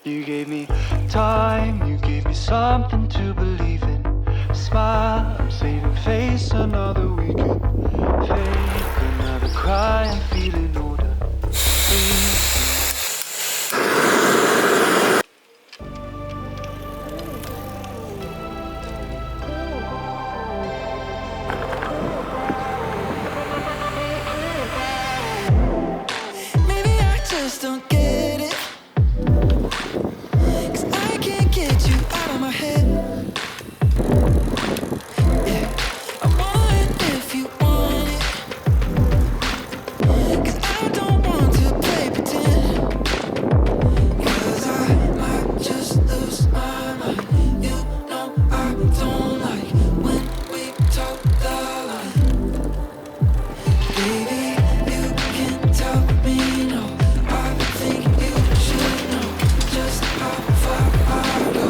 You gave me time, you gave me something to believe in. Smile, I'm saving face another weekend. Fake another cry, I'm feeling older. Maybe I just don't get it, 'cause I can't get you out of my head. Yeah, I want it if you want it, 'cause I don't want to play pretend. 'Cause I might just lose my mind. You know I don't like when we talk the line. Baby, you can tell me no. I think you should know just how far I go.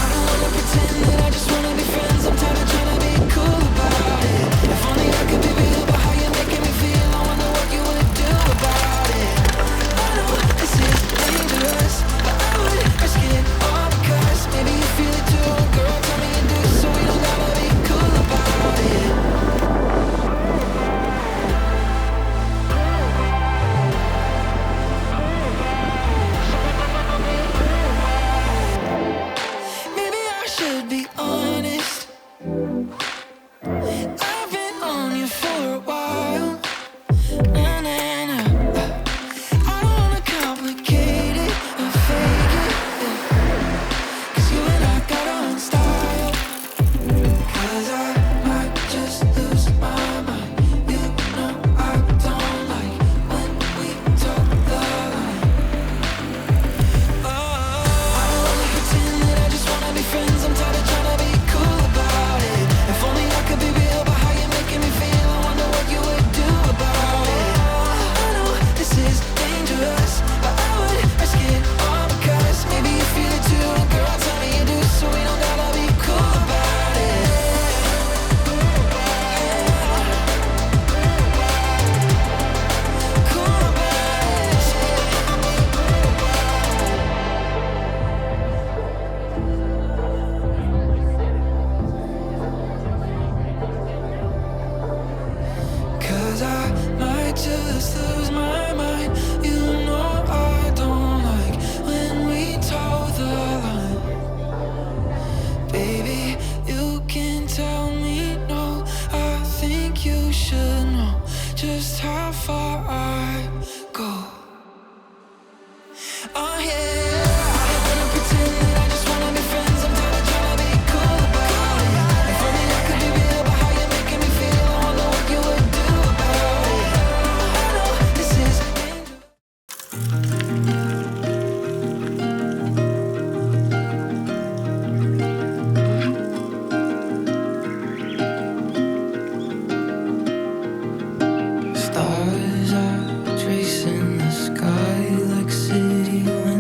I don't wanna pretend that I just wanna be friends. I'm tired of trying to be cool about it. If only I could be real about how you're making me feel. I wonder what you would do about it. I know this is dangerous, but I would risk it all because maybe you feel it too. Girl, tell me you do, so we don't gotta be cool about it. Maybe I should be honest. I've been on you for a while. Nah, nah, nah. I don't wanna complicate it or fake it, yeah. 'Cause you and I got our own style. 'Cause I might just lose my mind. You know I don't like when we talk the line. I don't wanna pretend that I just wanna be friends. I'm tired of trying to be cool about it. If only I could be real about how you're making me feel. I wonder what you would do about it. I know this is dangerous, but I would risk it all because maybe you feel it too. Girl, tell me you do, so we don't gotta be cool about it. Cool about it. Cause I might just lose my mind. You know I don't like when we toe the line. Baby, you can tell me no. I think you should know just how far I go. Oh yeah, I don't wanna pretend that I just wanna be friends. I'm tired of trying to be cool about it. If only I could be real about how you're making me feel. I wonder what you would do about it. I know this is dangerous. Stars are tracing the sky like city winds.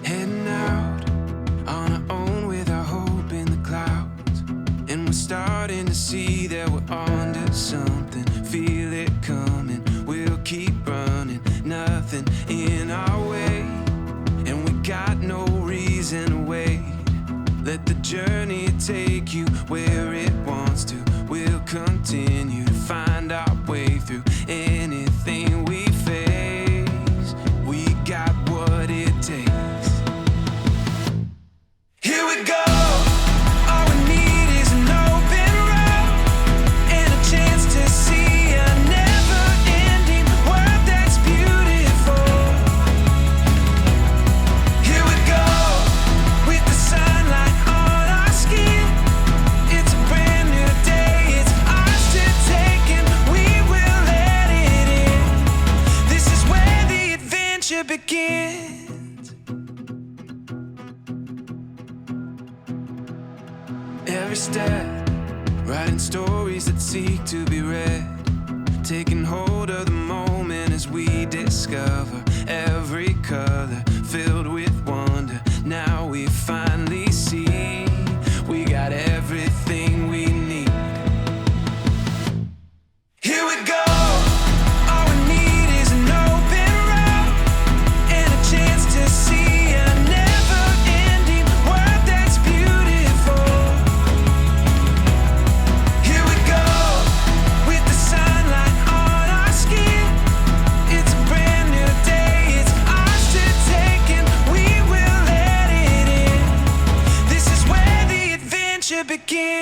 Heading out on our own with our hope in the clouds, and we're starting to see that we're onto something. Feel it coming, we'll keep running, nothing in our way, and we got no reason to wait. Let the journey take you where it wants to. We'll continue to find our way through anything we face. We got what it takes. Here we go. All we need is an open road and a chance to see a never-ending world that's beautiful. Here we go, with the sunlight on our skin. It's a brand new day, it's ours to take, and we will let it in. This is where the adventure begins. Every step, writing stories that seek to be read, taking hold of the moment as we discover every color filled with wonder. Now we finally see we got everything we need. Here we go. All we need is an open road and a chance to see a never-ending world that's beautiful. Here we go, with the sunlight on our skin. It's a brand new day, it's ours to take, and we will let it in. This is where the adventure begins.